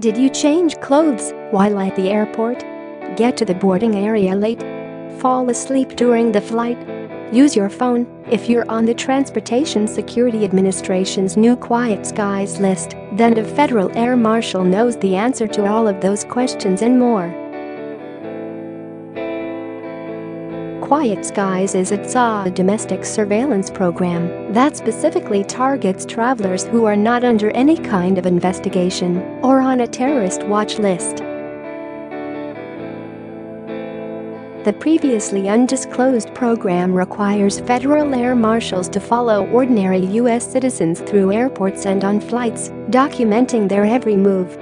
Did you change clothes while at the airport? Get to the boarding area late? Fall asleep during the flight? Use your phone if you're on the Transportation Security Administration's new Quiet Skies list, then a federal air marshal knows the answer to all of those questions and more. Quiet Skies is a TSA domestic surveillance program that specifically targets travelers who are not under any kind of investigation or on a terrorist watch list. The previously undisclosed program requires federal air marshals to follow ordinary U.S. citizens through airports and on flights, documenting their every move.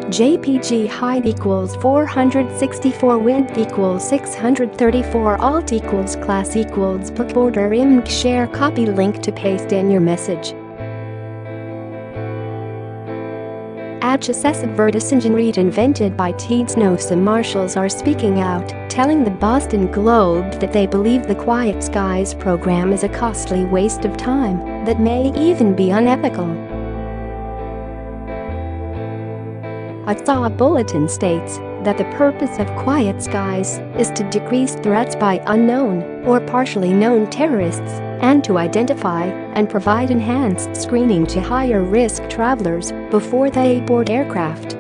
JPG height equals 464, width equals 634, alt equals class equals book order img share copy link to paste in your message. HSS advertising read invented by TSA marshals are speaking out, telling the Boston Globe that they believe the Quiet Skies program is a costly waste of time that may even be unethical. A TSA bulletin states that the purpose of Quiet Skies is to decrease threats by unknown or partially known terrorists and to identify and provide enhanced screening to higher-risk travelers before they board aircraft.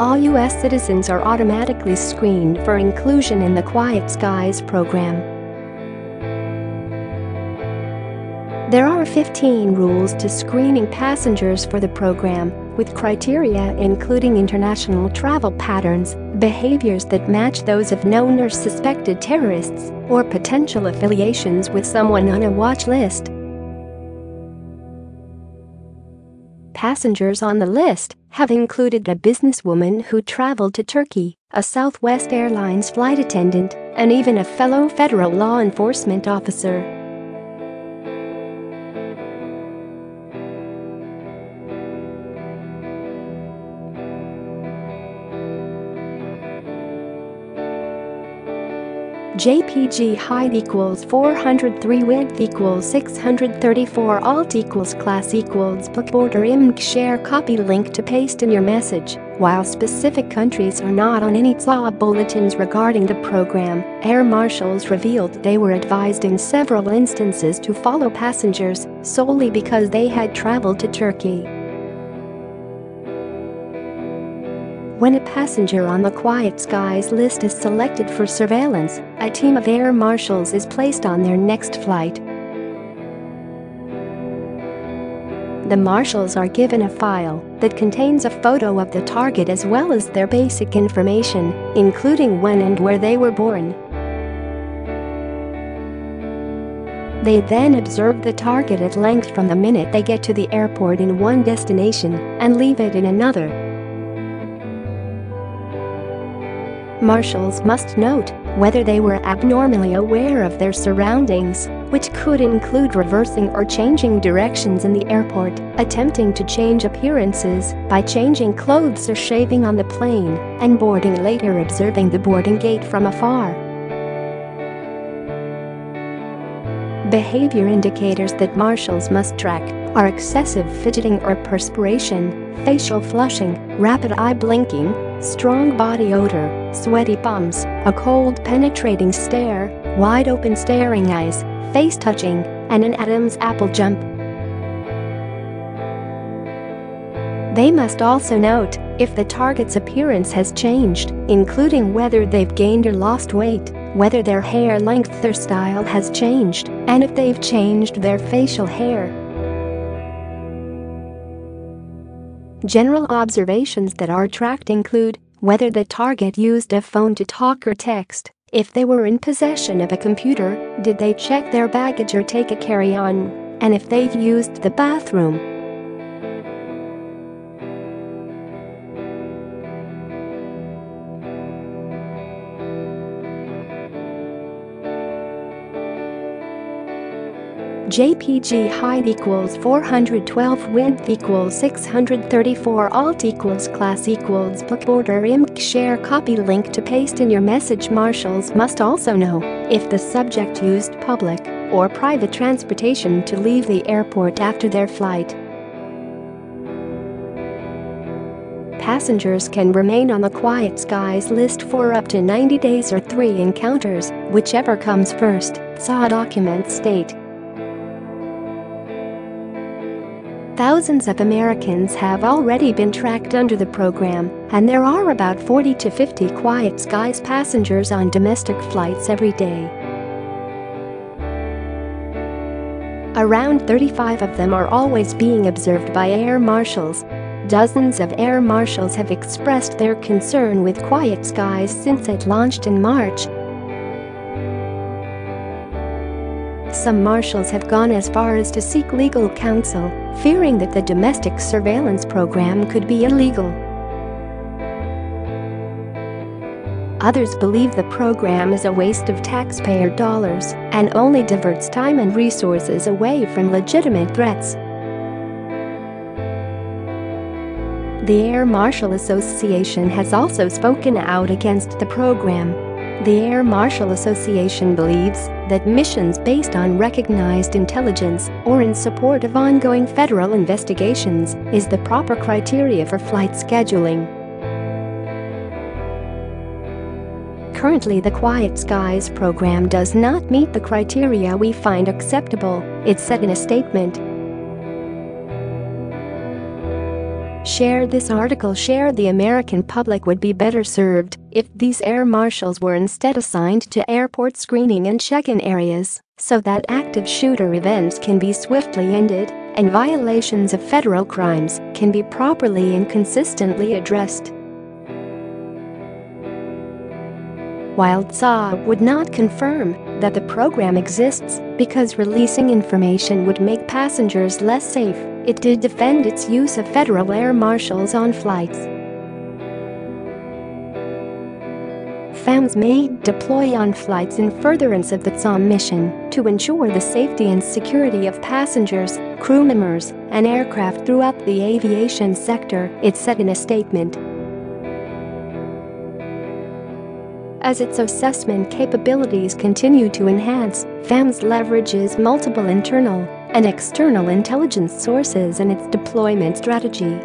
All U.S. citizens are automatically screened for inclusion in the Quiet Skies program. There are 15 rules to screening passengers for the program, with criteria including international travel patterns, behaviors that match those of known or suspected terrorists, or potential affiliations with someone on a watch list. Passengers on the list have included a businesswoman who traveled to Turkey, a Southwest Airlines flight attendant, and even a fellow federal law enforcement officer. JPG height equals 403, width equals 634, alt equals class equals book order img share copy link to paste in your message. While specific countries are not on any TSA bulletins regarding the program, air marshals revealed they were advised in several instances to follow passengers solely because they had traveled to Turkey. When a passenger on the Quiet Skies list is selected for surveillance, a team of air marshals is placed on their next flight. The marshals are given a file that contains a photo of the target as well as their basic information, including when and where they were born. They then observe the target at length from the minute they get to the airport in one destination and leave it in another. Marshals must note whether they were abnormally aware of their surroundings, which could include reversing or changing directions in the airport, attempting to change appearances by changing clothes or shaving on the plane, and boarding later observing the boarding gate from afar. Behavior indicators that marshals must track are excessive fidgeting or perspiration, facial flushing, rapid eye blinking, strong body odor, sweaty palms, a cold penetrating stare, wide-open staring eyes, face touching, and an Adam's apple jump. They must also note if the target's appearance has changed, including whether they've gained or lost weight, whether their hair length or style has changed, and if they've changed their facial hair. General observations that are tracked include whether the target used a phone to talk or text, if they were in possession of a computer, did they check their baggage or take a carry-on, and if they've used the bathroom. JPG height equals 412 width equals 634 alt equals class equals book order img share copy link to paste in your message. Marshals must also know if the subject used public or private transportation to leave the airport after their flight. Passengers can remain on the Quiet Skies list for up to 90 days or 3 encounters, whichever comes first, TSA documents state. Thousands of Americans have already been tracked under the program, and there are about 40 to 50 Quiet Skies passengers on domestic flights every day. Around 35 of them are always being observed by air marshals. Dozens of air marshals have expressed their concern with Quiet Skies since it launched in March. Some marshals have gone as far as to seek legal counsel, fearing that the domestic surveillance program could be illegal. Others believe the program is a waste of taxpayer dollars and only diverts time and resources away from legitimate threats. The Air Marshal Association has also spoken out against the program. The Air Marshal Association believes that missions based on recognized intelligence or in support of ongoing federal investigations is the proper criteria for flight scheduling. Currently, the Quiet Skies program does not meet the criteria we find acceptable, it said in a statement. Share this article. Share. The American public would be better served if these air marshals were instead assigned to airport screening and check-in areas so that active shooter events can be swiftly ended and violations of federal crimes can be properly and consistently addressed. While TSA would not confirm that the program exists because releasing information would make passengers less safe, it did defend its use of federal air marshals on flights. FAMs may deploy on flights in furtherance of the TSA mission to ensure the safety and security of passengers, crew members, and aircraft throughout the aviation sector, it said in a statement. As its assessment capabilities continue to enhance, FAMS leverages multiple internal and external intelligence sources in its deployment strategy.